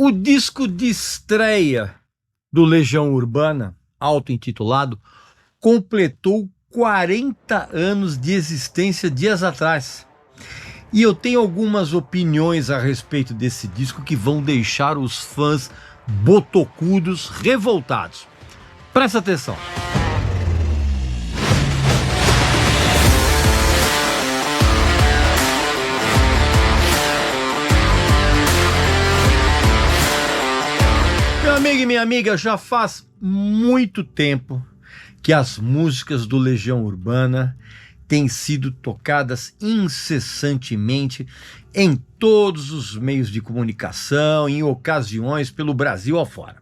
O disco de estreia do Legião Urbana, auto-intitulado, completou 40 anos de existência dias atrás. E eu tenho algumas opiniões a respeito desse disco que vão deixar os fãs botocudos revoltados. Presta atenção. Meu amigo e minha amiga, já faz muito tempo que as músicas do Legião Urbana têm sido tocadas incessantemente em todos os meios de comunicação, em ocasiões pelo Brasil afora.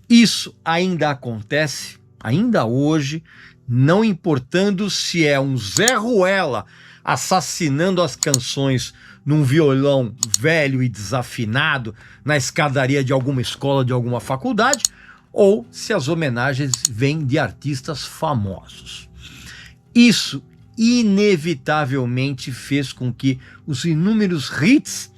Isso ainda acontece, ainda hoje, não importando se é um Zé Ruela assassinando as canções num violão velho e desafinado na escadaria de alguma escola, de alguma faculdade, ou se as homenagens vêm de artistas famosos. Isso inevitavelmente fez com que os inúmeros hits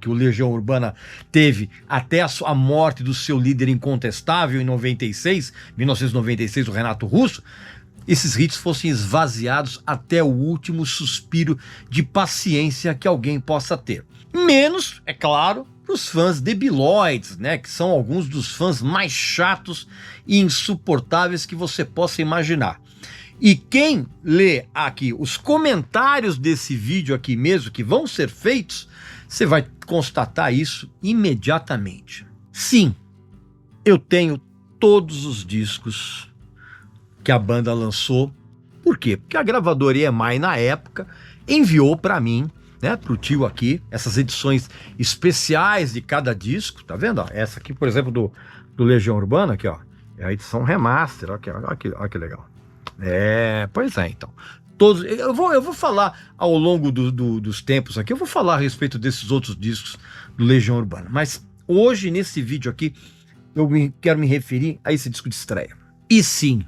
que o Legião Urbana teve até a morte do seu líder incontestável em 1996, o Renato Russo, esses hits fossem esvaziados até o último suspiro de paciência que alguém possa ter. Menos, é claro, para os fãs debilóides, né, que são alguns dos fãs mais chatos e insuportáveis que você possa imaginar. E quem lê aqui os comentários desse vídeo aqui mesmo, que vão ser feitos, você vai constatar isso imediatamente. Sim, eu tenho todos os discos que a banda lançou. Por quê? Porque a gravadora EMI, na época, enviou para mim, né, pro tio aqui, essas edições especiais de cada disco, tá vendo? Ó, essa aqui, por exemplo, do Legião Urbana, aqui, ó, é a edição remaster, ó, ó que legal. Pois é, então. Eu vou falar ao longo dos tempos aqui, eu vou falar a respeito desses outros discos do Legião Urbana, mas hoje, nesse vídeo aqui, eu quero me referir a esse disco de estreia. E sim,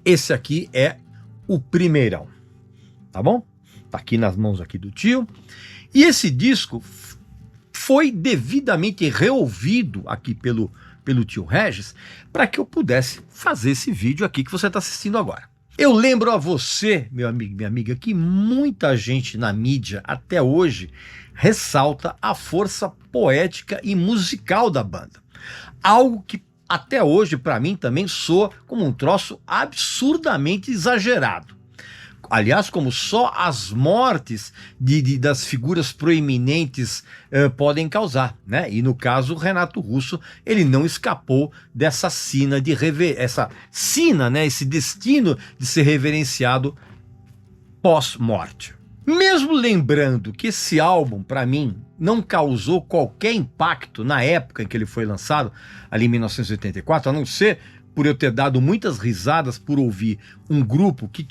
esse aqui é o primeirão, tá bom? Tá aqui nas mãos aqui do tio. E esse disco foi devidamente reouvido aqui pelo tio Regis para que eu pudesse fazer esse vídeo aqui que você está assistindo agora. Eu lembro a você, meu amigo e minha amiga, que muita gente na mídia até hoje ressalta a força poética e musical da banda. Algo que até hoje, para mim, também soa como um troço absurdamente exagerado. Aliás, como só as mortes das figuras proeminentes podem causar, né? E no caso, o Renato Russo, ele não escapou dessa sina né? Esse destino de ser reverenciado pós-morte. Mesmo lembrando que esse álbum, para mim, não causou qualquer impacto na época em que ele foi lançado, ali em 1984, a não ser por eu ter dado muitas risadas por ouvir um grupo que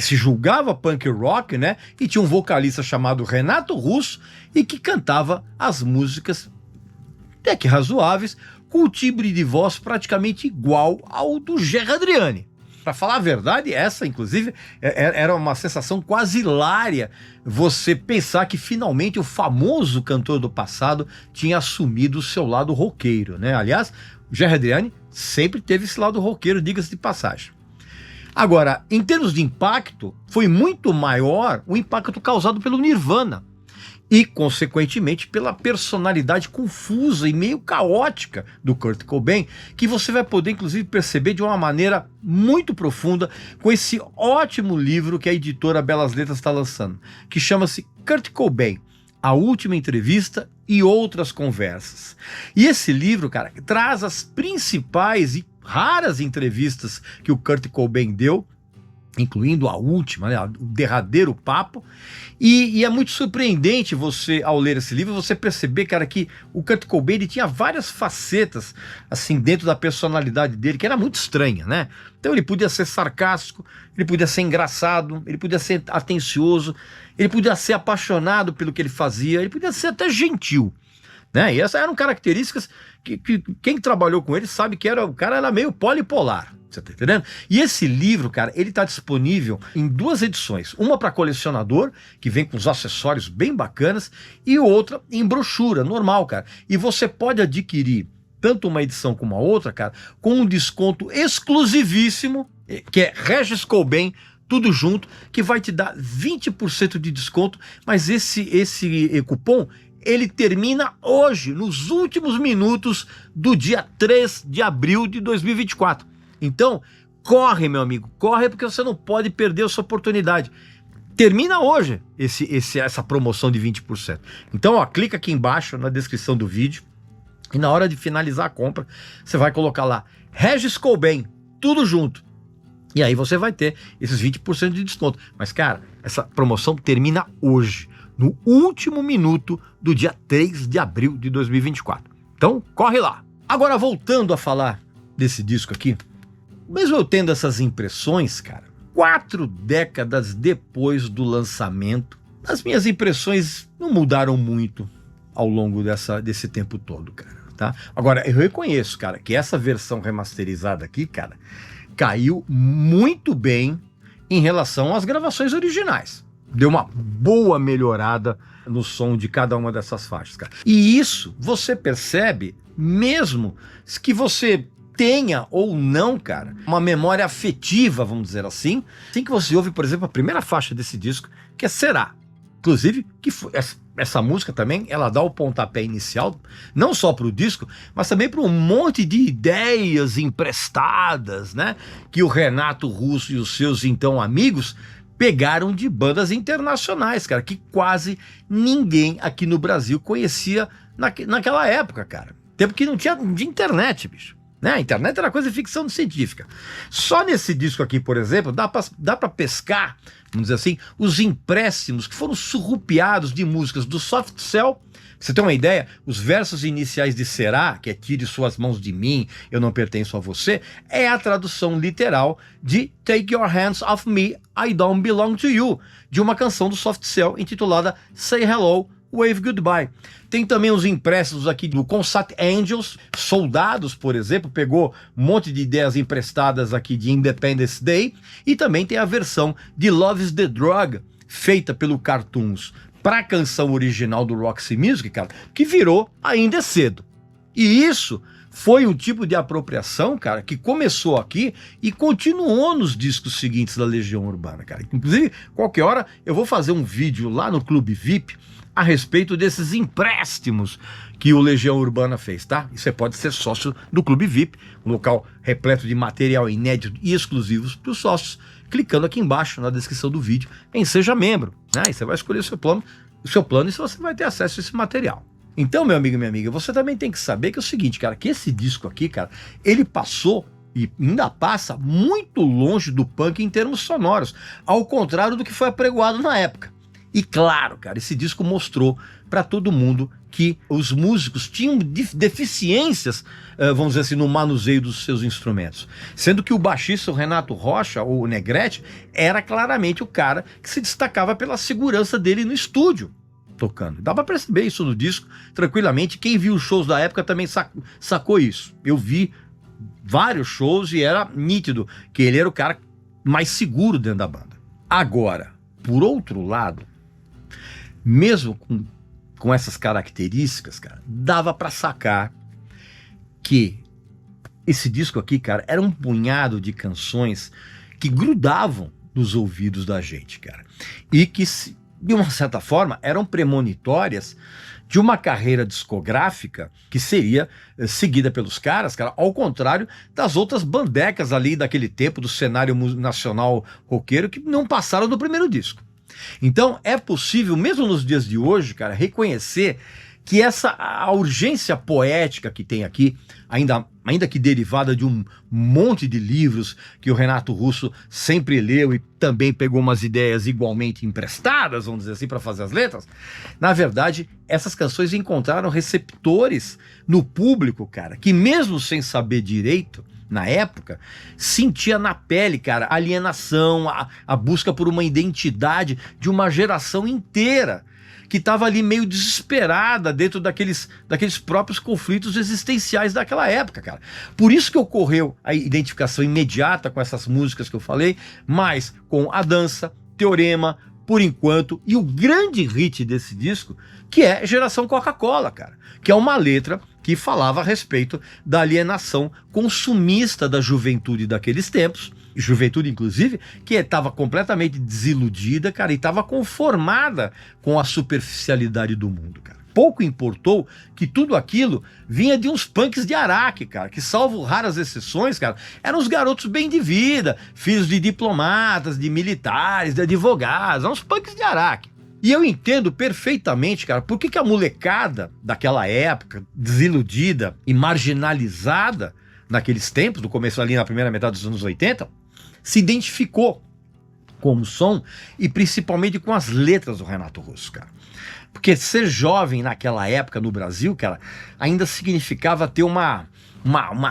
se julgava punk rock, né? E tinha um vocalista chamado Renato Russo e que cantava as músicas até que razoáveis, com o timbre de voz praticamente igual ao do Gerry Adriani. Para falar a verdade, essa, inclusive, era uma sensação quase hilária você pensar que finalmente o famoso cantor do passado tinha assumido o seu lado roqueiro, né? Aliás, o Gerry Adriani sempre teve esse lado roqueiro, diga-se de passagem. Agora, em termos de impacto, foi muito maior o impacto causado pelo Nirvana e, consequentemente, pela personalidade confusa e meio caótica do Kurt Cobain, que você vai poder, inclusive, perceber de uma maneira muito profunda com esse ótimo livro que a editora Belas Letras está lançando, que chama-se Kurt Cobain, A Última Entrevista e Outras Conversas. E esse livro, cara, traz as principais e raras entrevistas que o Kurt Cobain deu, incluindo a última, né, o derradeiro papo, e é muito surpreendente você, ao ler esse livro, você perceber, cara, que o Kurt Cobain, ele tinha várias facetas, assim, dentro da personalidade dele, que era muito estranha, né? Então ele podia ser sarcástico, ele podia ser engraçado, ele podia ser atencioso, ele podia ser apaixonado pelo que ele fazia, ele podia ser até gentil, né? E essas eram características que quem trabalhou com ele sabe que o cara era meio polipolar. Você tá entendendo? E esse livro, cara, ele tá disponível em 2 edições. Uma para colecionador, que vem com os acessórios bem bacanas, e outra em brochura, normal, cara. E você pode adquirir tanto uma edição como a outra, cara, com um desconto exclusivíssimo, que é Regis Coben, tudo junto, que vai te dar 20% de desconto, mas esse cupom, ele termina hoje, nos últimos minutos do dia 3 de abril de 2024. Então, corre, meu amigo, corre, porque você não pode perder essa oportunidade. Termina hoje essa promoção de 20%. Então, ó, clica aqui embaixo na descrição do vídeo e na hora de finalizar a compra, você vai colocar lá Regis Coben, tudo junto. E aí você vai ter esses 20% de desconto. Mas, cara, essa promoção termina hoje, no último minuto do dia 3 de abril de 2024. Então, corre lá. Agora, voltando a falar desse disco aqui, mesmo eu tendo essas impressões, cara, 4 décadas depois do lançamento, as minhas impressões não mudaram muito ao longo desse tempo todo, cara, tá? Agora, eu reconheço, cara, que essa versão remasterizada aqui, cara, caiu muito bem em relação às gravações originais. Deu uma boa melhorada no som de cada uma dessas faixas, cara. E isso você percebe mesmo que você tenha ou não, cara, uma memória afetiva, vamos dizer assim que você ouve, por exemplo, a primeira faixa desse disco, que é Será. Inclusive, essa música também, ela dá o pontapé inicial, não só para o disco, mas também para um monte de ideias emprestadas, né? Que o Renato Russo e os seus, então, amigos pegaram de bandas internacionais, cara, que quase ninguém aqui no Brasil conhecia naquela época, cara. Tempo que não tinha de internet, bicho. Né? A internet era coisa de ficção científica. Só nesse disco aqui, por exemplo, dá pra pescar, vamos dizer assim, os empréstimos que foram surrupiados de músicas do Soft Cell. Pra você ter uma ideia, os versos iniciais de Será, que é Tire suas mãos de mim, eu não pertenço a você, é a tradução literal de Take Your Hands Off Me, I Don't Belong to You, de uma canção do Soft Cell intitulada Say Hello, Wave Goodbye. Tem também os empréstimos aqui do Concert Angels, Soldados, por exemplo, pegou um monte de ideias emprestadas aqui de Independence Day, e também tem a versão de Love is the Drug, feita pelo Cartoons para a canção original do Roxy Music, cara, que virou Ainda é Cedo. E isso foi um tipo de apropriação, cara, que começou aqui e continuou nos discos seguintes da Legião Urbana, cara. Inclusive, qualquer hora eu vou fazer um vídeo lá no Clube VIP a respeito desses empréstimos que o Legião Urbana fez, tá? E você pode ser sócio do Clube VIP, um local repleto de material inédito e exclusivos para os sócios, clicando aqui embaixo na descrição do vídeo em Seja Membro, né? E você vai escolher o seu plano e você vai ter acesso a esse material. Então, meu amigo e minha amiga, você também tem que saber que é o seguinte, cara, que esse disco aqui, cara, ele passou e ainda passa muito longe do punk em termos sonoros, ao contrário do que foi apregoado na época. E claro, cara, esse disco mostrou para todo mundo que os músicos tinham deficiências, vamos dizer assim, no manuseio dos seus instrumentos. Sendo que o baixista, o Renato Rocha, ou o Negrete, era claramente o cara que se destacava pela segurança dele no estúdio, tocando. Dá para perceber isso no disco tranquilamente. Quem viu os shows da época também sacou isso. Eu vi vários shows e era nítido que ele era o cara mais seguro dentro da banda. Agora, por outro lado, mesmo com essas características, cara, dava para sacar que esse disco aqui, cara, era um punhado de canções que grudavam nos ouvidos da gente, cara. E que, de uma certa forma, eram premonitórias de uma carreira discográfica que seria seguida pelos caras, cara, ao contrário das outras bandecas ali daquele tempo do cenário nacional roqueiro que não passaram do primeiro disco. Então é possível, mesmo nos dias de hoje, cara, reconhecer que a urgência poética que tem aqui, ainda que derivada de um monte de livros que o Renato Russo sempre leu e também pegou umas ideias igualmente emprestadas, vamos dizer assim, para fazer as letras, na verdade, essas canções encontraram receptores no público, cara, que mesmo sem saber direito, na época, sentia na pele, cara, a alienação, a busca por uma identidade de uma geração inteira que estava ali meio desesperada dentro daqueles próprios conflitos existenciais daquela época, cara. Por isso que ocorreu a identificação imediata com essas músicas que eu falei, mas com a dança, Teorema, Por Enquanto, e o grande hit desse disco, que é Geração Coca-Cola, cara, que é uma letra que falava a respeito da alienação consumista da juventude daqueles tempos, juventude inclusive, que estava completamente desiludida, cara, e estava conformada com a superficialidade do mundo, cara. Pouco importou que tudo aquilo vinha de uns punks de Araque, cara, que, salvo raras exceções, cara, eram os garotos bem de vida, filhos de diplomatas, de militares, de advogados, eram uns punks de Araque. E eu entendo perfeitamente, cara, por que a molecada daquela época, desiludida e marginalizada naqueles tempos, do começo ali na primeira metade dos anos 80, se identificou com o som e principalmente com as letras do Renato Russo, cara. Porque ser jovem naquela época no Brasil, cara, ainda significava ter uma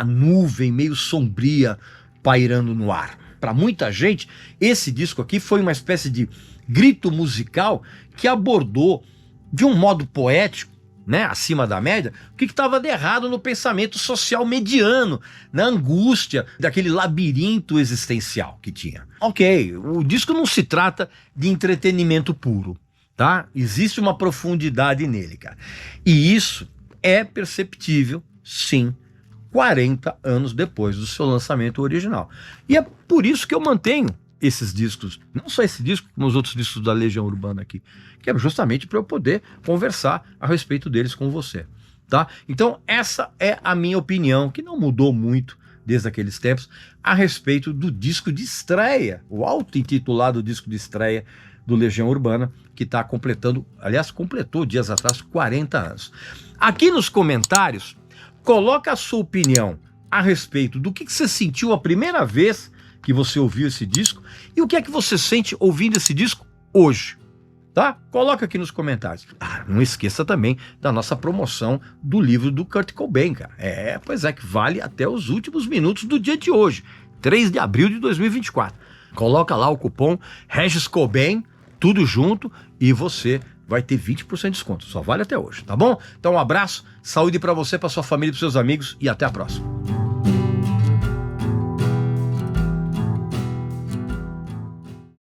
nuvem meio sombria pairando no ar. Para muita gente, esse disco aqui foi uma espécie de grito musical que abordou de um modo poético, né, acima da média, o que estava de errado no pensamento social mediano, na angústia daquele labirinto existencial que tinha. Ok, o disco não se trata de entretenimento puro, tá? Existe uma profundidade nele, cara. E isso é perceptível, sim, 40 anos depois do seu lançamento original. E é por isso que eu mantenho esses discos, não só esse disco, como os outros discos da Legião Urbana aqui, que é justamente para eu poder conversar a respeito deles com você, tá? Então essa é a minha opinião, que não mudou muito desde aqueles tempos, a respeito do disco de estreia, o auto-intitulado disco de estreia do Legião Urbana, que está completando, aliás, completou dias atrás 40 anos. Aqui nos comentários, coloca a sua opinião a respeito do que você sentiu a primeira vez que você ouviu esse disco e o que é que você sente ouvindo esse disco hoje, tá? Coloca aqui nos comentários. Ah, não esqueça também da nossa promoção do livro do Kurt Cobain, cara. Pois é, que vale até os últimos minutos do dia de hoje, 3 de abril de 2024. Coloca lá o cupom Regis Cobain, tudo junto, e você vai ter 20% de desconto. Só vale até hoje, tá bom? Então um abraço, saúde para você, para sua família e para seus amigos e até a próxima.